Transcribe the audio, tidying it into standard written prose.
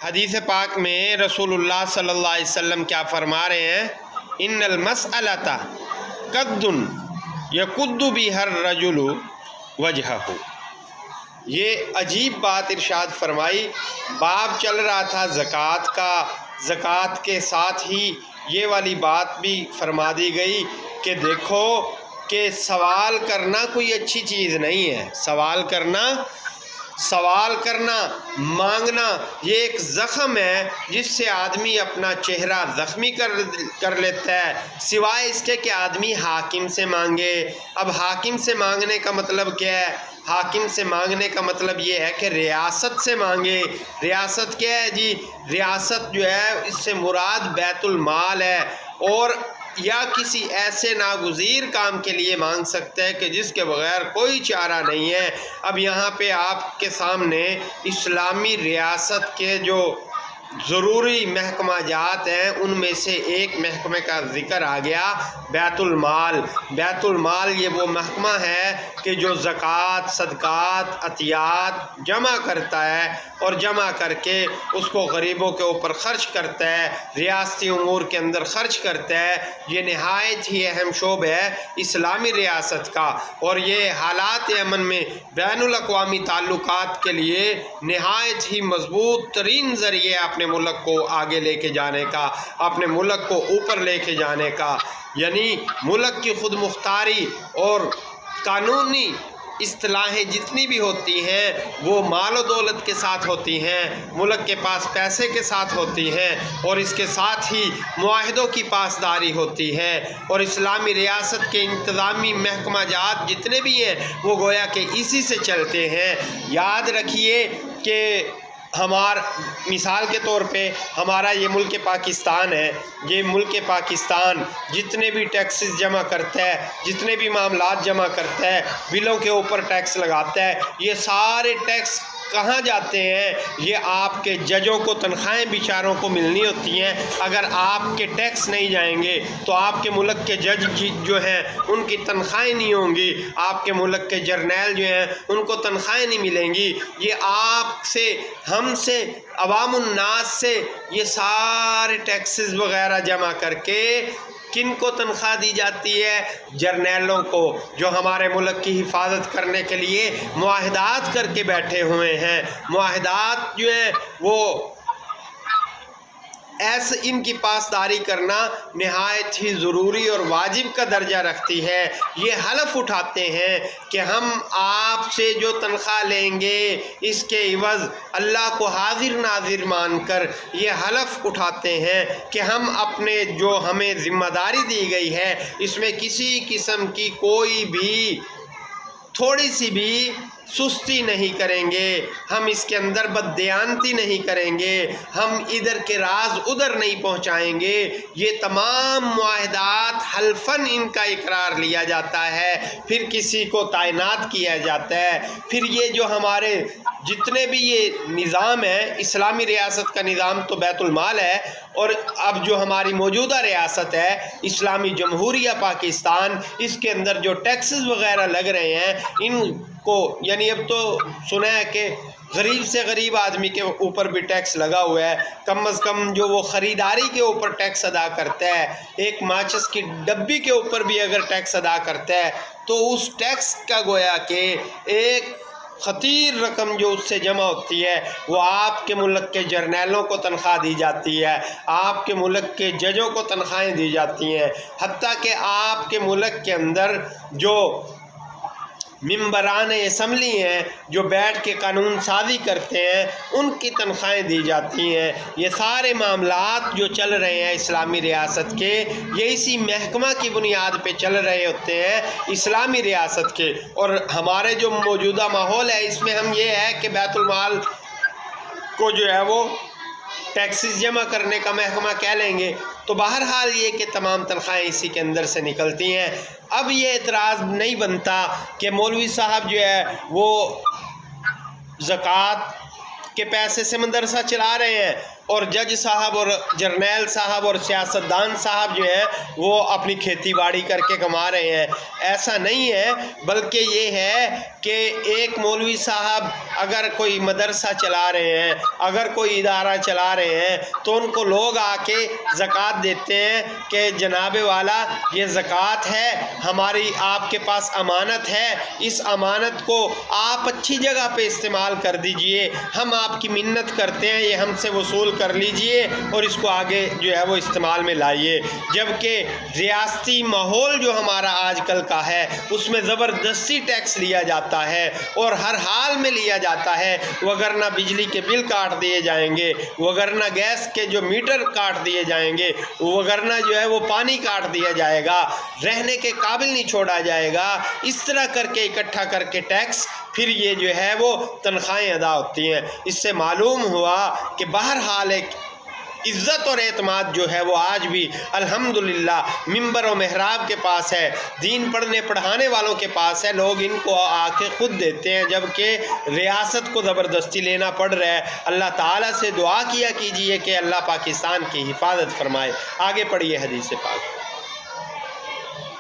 حدیث پاک میں رسول اللہ صلی اللہ علیہ وسلم کیا فرما رہے ہیں؟ ان المسألۃ قد یقد بها الرجل وجہہ۔ یہ عجیب بات ارشاد فرمائی۔ باب چل رہا تھا زکوٰۃ کا، زکوٰۃ کے ساتھ ہی یہ والی بات بھی فرما دی گئی کہ دیکھو کہ سوال کرنا کوئی اچھی چیز نہیں ہے۔ سوال کرنا مانگنا یہ ایک زخم ہے جس سے آدمی اپنا چہرہ زخمی کر لیتا ہے، سوائے اس کے کہ آدمی حاکم سے مانگے۔ اب حاکم سے مانگنے کا مطلب کیا ہے؟ حاکم سے مانگنے کا مطلب یہ ہے کہ ریاست سے مانگے۔ ریاست کیا ہے جی؟ ریاست جو ہے اس سے مراد بیت المال ہے، اور یا کسی ایسے ناگزیر کام کے لیے مانگ سکتا ہے کہ جس کے بغیر کوئی چارہ نہیں ہے۔ اب یہاں پہ آپ کے سامنے اسلامی ریاست کے جو ضروری محکمہ جات ہیں ان میں سے ایک محکمے کا ذکر آ گیا، بیت المال۔ بیت المال یہ وہ محکمہ ہے کہ جو زکوٰۃ، صدقات، عطیات جمع کرتا ہے اور جمع کر کے اس کو غریبوں کے اوپر خرچ کرتا ہے، ریاستی امور کے اندر خرچ کرتا ہے۔ یہ نہایت ہی اہم شعبہ ہے اسلامی ریاست کا، اور یہ حالات امن میں بین الاقوامی تعلقات کے لیے نہایت ہی مضبوط ترین ذریعے اپنے ملک کو آگے لے کے جانے کا، اپنے ملک کو اوپر لے کے جانے کا۔ یعنی ملک کی خود مختاری اور قانونی اصطلاحیں جتنی بھی ہوتی ہیں وہ مال و دولت کے ساتھ ہوتی ہیں، ملک کے پاس پیسے کے ساتھ ہوتی ہیں، اور اس کے ساتھ ہی معاہدوں کی پاسداری ہوتی ہے۔ اور اسلامی ریاست کے انتظامی محکمہ جات جتنے بھی ہیں وہ گویا کہ اسی سے چلتے ہیں۔ یاد رکھیے کہ مثال کے طور پہ ہمارا یہ ملک پاکستان ہے، یہ ملک پاکستان جتنے بھی ٹیکسز جمع کرتا ہے، جتنے بھی معاملات جمع کرتا ہے، بلوں کے اوپر ٹیکس لگاتا ہے، یہ سارے ٹیکس کہاں جاتے ہیں؟ یہ آپ کے ججوں کو تنخواہیں بیچاروں کو ملنی ہوتی ہیں۔ اگر آپ کے ٹیکس نہیں جائیں گے تو آپ کے ملک کے جج جو ہیں ان کی تنخواہیں نہیں ہوں گی، آپ کے ملک کے جرنیل جو ہیں ان کو تنخواہیں نہیں ملیں گی۔ یہ آپ سے، ہم سے، عوام الناس سے یہ سارے ٹیکسز وغیرہ جمع کر کے کن کو تنخواہ دی جاتی ہے؟ جرنیلوں کو، جو ہمارے ملک کی حفاظت کرنے کے لیے معاہدات کر کے بیٹھے ہوئے ہیں۔ معاہدات جو ہیں وہ ایسے ان کی پاسداری کرنا نہایت ہی ضروری اور واجب کا درجہ رکھتی ہے۔ یہ حلف اٹھاتے ہیں کہ ہم آپ سے جو تنخواہ لیں گے اس کے عوض اللہ کو حاضر ناظر مان کر یہ حلف اٹھاتے ہیں کہ ہم اپنے جو ہمیں ذمہ داری دی گئی ہے اس میں کسی قسم کی کوئی بھی تھوڑی سی بھی سستی نہیں کریں گے، ہم اس کے اندر بددیانتی نہیں کریں گے، ہم ادھر کے راز ادھر نہیں پہنچائیں گے۔ یہ تمام معاہدات حلفاً ان کا اقرار لیا جاتا ہے، پھر کسی کو تعینات کیا جاتا ہے۔ پھر یہ جو ہمارے جتنے بھی یہ نظام ہے، اسلامی ریاست کا نظام تو بیت المال ہے، اور اب جو ہماری موجودہ ریاست ہے اسلامی جمہوریہ پاکستان، اس کے اندر جو ٹیکسز وغیرہ لگ رہے ہیں ان کو، یعنی اب تو سنا ہے کہ غریب سے غریب آدمی کے اوپر بھی ٹیکس لگا ہوا ہے، کم از کم جو وہ خریداری کے اوپر ٹیکس ادا کرتا ہے، ایک ماچس کی ڈبی کے اوپر بھی اگر ٹیکس ادا کرتا ہے تو اس ٹیکس کا گویا کہ ایک خطیر رقم جو اس سے جمع ہوتی ہے وہ آپ کے ملک کے جرنیلوں کو تنخواہ دی جاتی ہے، آپ کے ملک کے ججوں کو تنخواہیں دی جاتی ہیں، حتیٰ کہ آپ کے ملک کے اندر جو ممبران اسمبلی ہیں جو بیٹھ کے قانون سازی کرتے ہیں ان کی تنخواہیں دی جاتی ہیں۔ یہ سارے معاملات جو چل رہے ہیں اسلامی ریاست کے، یہ اسی محکمہ کی بنیاد پہ چل رہے ہوتے ہیں اسلامی ریاست کے۔ اور ہمارے جو موجودہ ماحول ہے اس میں ہم یہ ہے کہ بیت المال کو جو ہے وہ ٹیکسز جمع کرنے کا محکمہ کہہ لیں گے، تو بہرحال یہ کہ تمام تنخواہیں اسی کے اندر سے نکلتی ہیں۔ اب یہ اعتراض نہیں بنتا کہ مولوی صاحب جو ہے وہ زکوٰۃ کے پیسے سے مدرسہ چلا رہے ہیں اور جج صاحب اور جرنیل صاحب اور سیاستدان صاحب جو ہیں وہ اپنی کھیتی باڑی کر کے کما رہے ہیں. ایسا نہیں ہے، بلکہ یہ ہے کہ ایک مولوی صاحب اگر کوئی مدرسہ چلا رہے ہیں، اگر کوئی ادارہ چلا رہے ہیں، تو ان کو لوگ آ کے زکوٰۃ دیتے ہیں کہ جناب والا یہ زکوٰۃ ہے، ہماری آپ کے پاس امانت ہے، اس امانت کو آپ اچھی جگہ پہ استعمال کر دیجئے، ہم آپ کی منت کرتے ہیں یہ ہم سے وصول کر لیجئے اور اس کو آگے جو ہے وہ استعمال میں لائیے. جبکہ ریاستی ماحول جو ہمارا آج کل کا ہے اس میں زبردستی ٹیکس لیا جاتا ہے اور ہر حال میں لیا جاتا ہے، وگرنہ بجلی کے بل کاٹ دیے جائیں گے، وگرنہ گیس کے جو میٹر کاٹ دیے جائیں گے، وگرنہ جو ہے وہ پانی کاٹ دیا جائے گا، رہنے کے قابل نہیں چھوڑا جائے گا. اس طرح کر کے اکٹھا کر کے ٹیکس پھر یہ جو ہے وہ تنخواہیں ادا ہوتی ہیں. اس سے معلوم ہوا کہ بہرحال ایک عزت اور اعتماد جو ہے وہ آج بھی الحمدللہ منبر و محراب کے پاس ہے، دین پڑھنے پڑھانے والوں کے پاس ہے. لوگ ان کو آ کے خود دیتے ہیں، جبکہ ریاست کو زبردستی لینا پڑ رہا ہے. اللہ تعالیٰ سے دعا کیا کیجئے کہ اللہ پاکستان کی حفاظت فرمائے. آگے پڑھیے حدیث پاک.